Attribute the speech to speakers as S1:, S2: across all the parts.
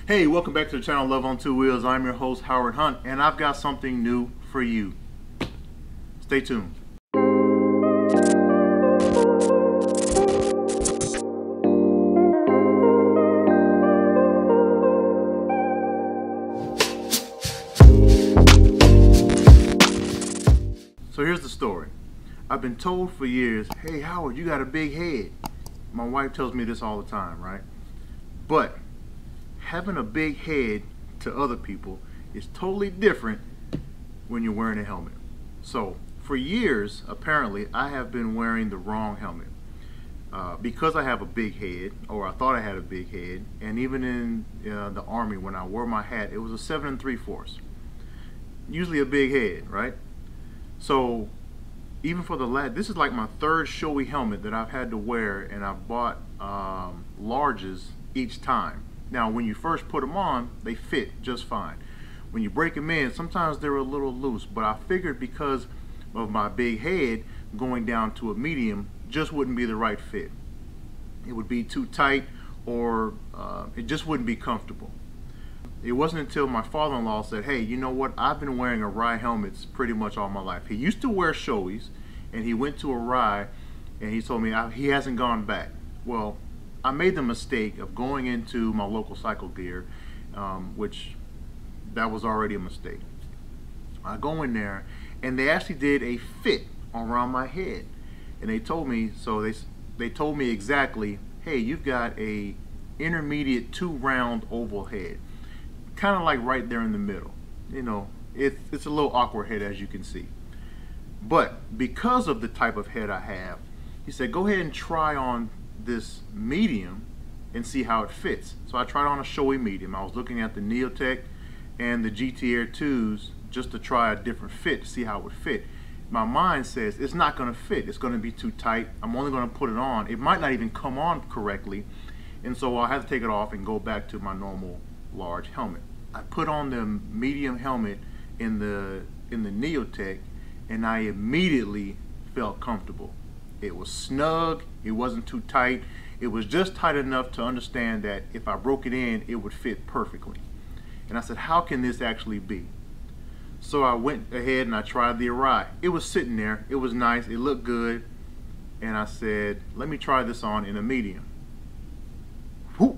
S1: Hey, welcome back to the channel Love on Two Wheels. I'm your host Howard Hunt, and I've got something new for you. Stay tuned. So here's the story. I've been told for years, hey Howard, you got a big head. My wife tells me this all the time, right? But having a big head to other people is totally different when you're wearing a helmet. So for years, apparently, I have been wearing the wrong helmet. Because I have a big head, or I thought I had a big head, and even in the Army when I wore my hat, it was a 7 3/4. Usually a big head, right? So even for the lad, this is like my third Shoei helmet that I've had to wear, and I bought larges each time. Now, when you first put them on, they fit just fine. When you break them in, sometimes they're a little loose, but I figured because of my big head, going down to a medium just wouldn't be the right fit. It would be too tight, or it just wouldn't be comfortable. It wasn't until my father-in-law said, hey, you know what, I've been wearing Arai helmets pretty much all my life. He used to wear Shoei's, and he went to Arai, and he told me he hasn't gone back. Well, I made the mistake of going into my local Cycle Gear, which that was already a mistake. I go in there, and they actually did a fit around my head, and they told me, they told me exactly, hey, you've got a intermediate 2-round oval head, kind of like right there in the middle. You know, it's a little awkward head, as you can see. But because of the type of head I have, he said, go ahead and try on this medium and see how it fits. So I tried on a Shoei medium. I was looking at the Neotech and the GT Air 2s just to try a different fit to see how it would fit. My mind says it's not going to fit. It's going to be too tight. I'm only going to put it on. It might not even come on correctly, and so I'll have to take it off and go back to my normal large helmet. I put on the medium helmet in the Neotech, and I immediately felt comfortable. It was snug, it wasn't too tight, it was just tight enough to understand that if I broke it in, it would fit perfectly. And I said, how can this actually be? So I went ahead and I tried the Arai. It was sitting there, it was nice, it looked good, and I said, let me try this on in a medium. Whoop,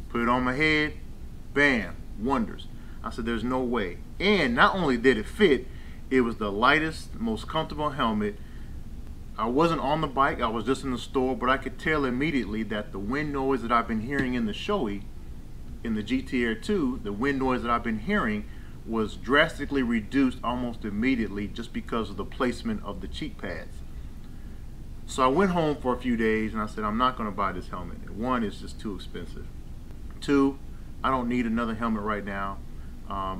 S1: put it on my head, bam, wonders. I said, there's no way. And not only did it fit, it was the lightest, most comfortable helmet. I wasn't on the bike, I was just in the store, but I could tell immediately that the wind noise that I've been hearing in the Shoei, in the GT Air 2, the wind noise that I've been hearing was drastically reduced almost immediately just because of the placement of the cheek pads. So I went home for a few days and I said, I'm not going to buy this helmet. One, it's just too expensive. Two, I don't need another helmet right now.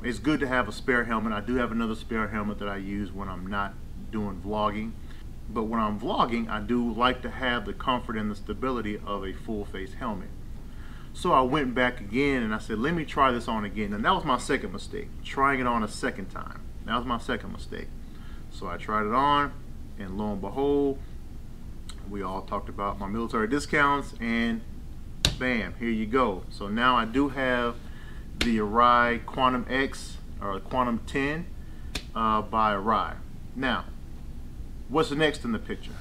S1: It's good to have a spare helmet. I do have another spare helmet that I use when I'm not doing vlogging. But when I'm vlogging, I do like to have the comfort and the stability of a full face helmet. So I went back again and I said, let me try this on again. And that was my second mistake, trying it on a second time. That was my second mistake. So I tried it on, and lo and behold, we all talked about my military discounts, and bam, here you go. So now I do have the Arai Quantum-X, or Quantum-10 by Arai. Now, what's the next in the picture?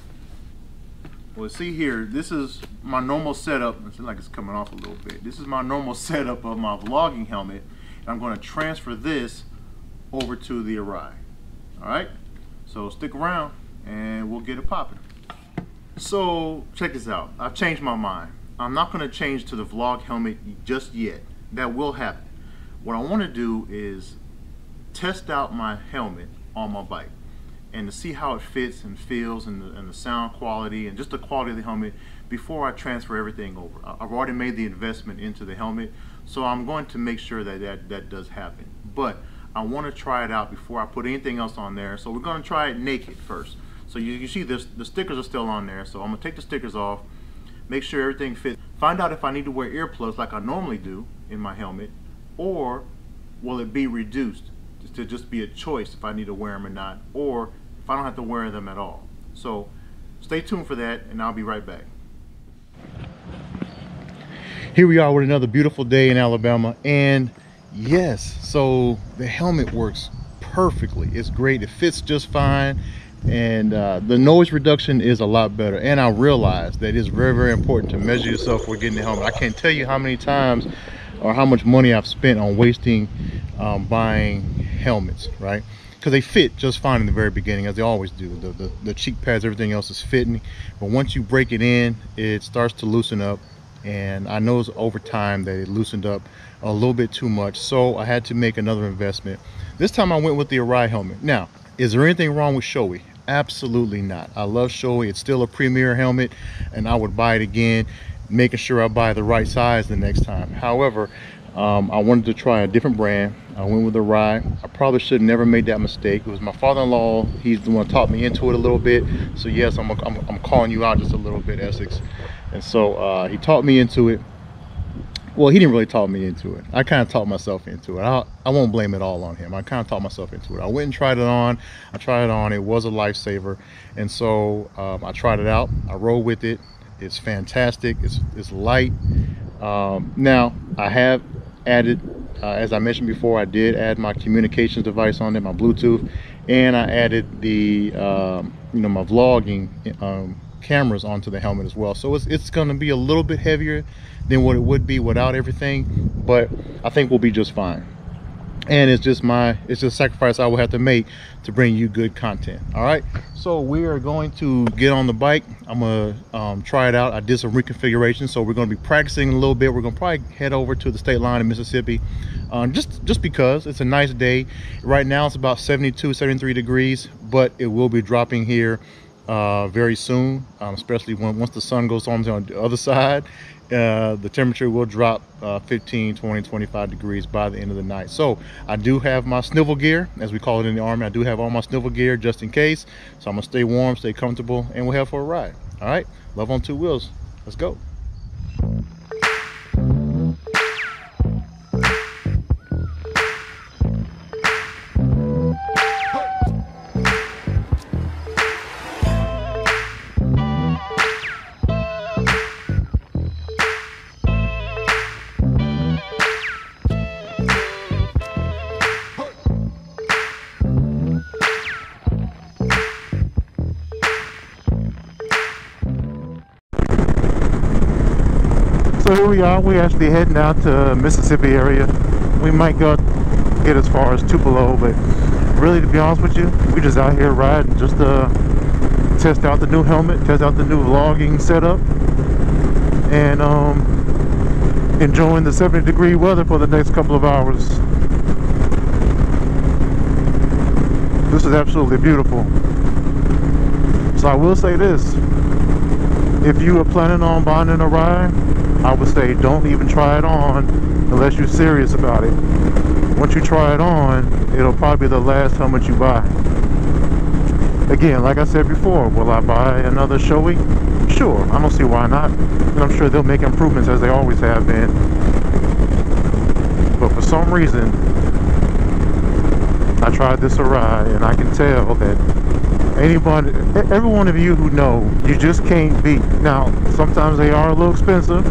S1: Well, see here, this is my normal setup. It seems like it's coming off a little bit. This is my normal setup of my vlogging helmet, and I'm going to transfer this over to the Arai. Alright, so stick around and we'll get it popping. So check this out, I've changed my mind. I'm not going to change to the vlog helmet just yet. That will happen. What I want to do is test out my helmet on my bike, and to see how it fits and feels, and the sound quality and just the quality of the helmet before I transfer everything over. I've already made the investment into the helmet, so I'm going to make sure that does happen. But I want to try it out before I put anything else on there. So we're going to try it naked first. So you see this, the stickers are still on there, so I'm going to take the stickers off, make sure everything fits, find out if I need to wear earplugs like I normally do in my helmet, or will it be reduced to just be a choice if I need to wear them or not, or if I don't have to wear them at all. So stay tuned for that, and I'll be right back. Here we are with another beautiful day in Alabama, and yes, so the helmet works perfectly. It's great, it fits just fine, and the noise reduction is a lot better. And I realize that it's very, very important to measure yourself before getting the helmet. I can't tell you how many times or how much money I've spent on wasting buying helmets, right? Because they fit just fine in the very beginning, as they always do. The cheek pads, everything else is fitting, but once you break it in, it starts to loosen up. And I noticed over time that it loosened up a little bit too much, so I had to make another investment. This time I went with the Arai helmet. Now, is there anything wrong with Shoei? Absolutely not. I love Shoei. It's still a premier helmet, and I would buy it again, making sure I buy the right size the next time. However, I wanted to try a different brand. I went with Arai. I probably should have never made that mistake. It was my father-in-law. He's the one who taught me into it a little bit. So yes, I'm calling you out just a little bit, Essex. And so he taught me into it. Well, he didn't really talk me into it. I kind of talked myself into it. I won't blame it all on him. I kind of talked myself into it. I went and tried it on. I tried it on. It was a lifesaver. And so I tried it out. I rode with it. It's fantastic. It's light. Now, I have added, as I mentioned before, I did add my communications device on it, my Bluetooth, and I added the my vlogging cameras onto the helmet as well. So it's going to be a little bit heavier than what it would be without everything, but I think we'll be just fine. And it's just a sacrifice I will have to make to bring you good content. All right, so we are going to get on the bike. I'm gonna try it out. I did some reconfiguration, so we're going to be practicing a little bit. We're going to probably head over to the state line in Mississippi, just because it's a nice day. Right now it's about 72, 73 degrees, but it will be dropping here very soon, especially once the sun goes on the other side. The temperature will drop 15, 20, 25 degrees by the end of the night. So I do have my snivel gear, as we call it in the Army. I do have all my snivel gear just in case. So I'm gonna stay warm, stay comfortable, and we'll head for a ride. All right, love on two wheels. Let's go. So here we are. We're actually heading out to Mississippi area. We might get as far as Tupelo, but really, to be honest with you, we just out here riding just to test out the new helmet, test out the new vlogging setup, and enjoying the 70-degree weather for the next couple of hours. This is absolutely beautiful. So I will say this: if you are planning on buying an Arai, I would say don't even try it on unless you're serious about it. Once you try it on, it'll probably be the last helmet you buy. Again, like I said before, will I buy another Shoei? Sure, I don't see why not. And I'm sure they'll make improvements as they always have been. But for some reason, I tried this Arai, and I can tell that every one of you who know, you just can't beat. Now, sometimes they are a little expensive.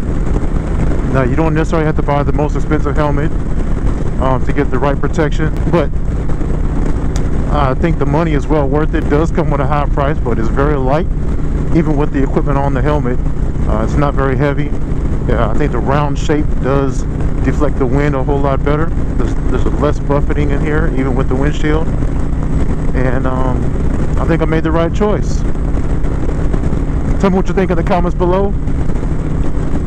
S1: Now, you don't necessarily have to buy the most expensive helmet to get the right protection, but I think the money is well worth it. It does come with a high price, but it's very light, even with the equipment on the helmet. It's not very heavy. I think the round shape does deflect the wind a whole lot better. There's less buffeting in here, even with the windshield. And I think I made the right choice. Tell me what you think in the comments below.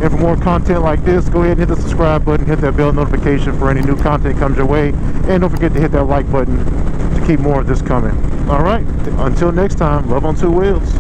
S1: And for more content like this, go ahead and hit the subscribe button, hit that bell notification for any new content comes your way, and don't forget to hit that like button to keep more of this coming. All right, until next time, love on two wheels.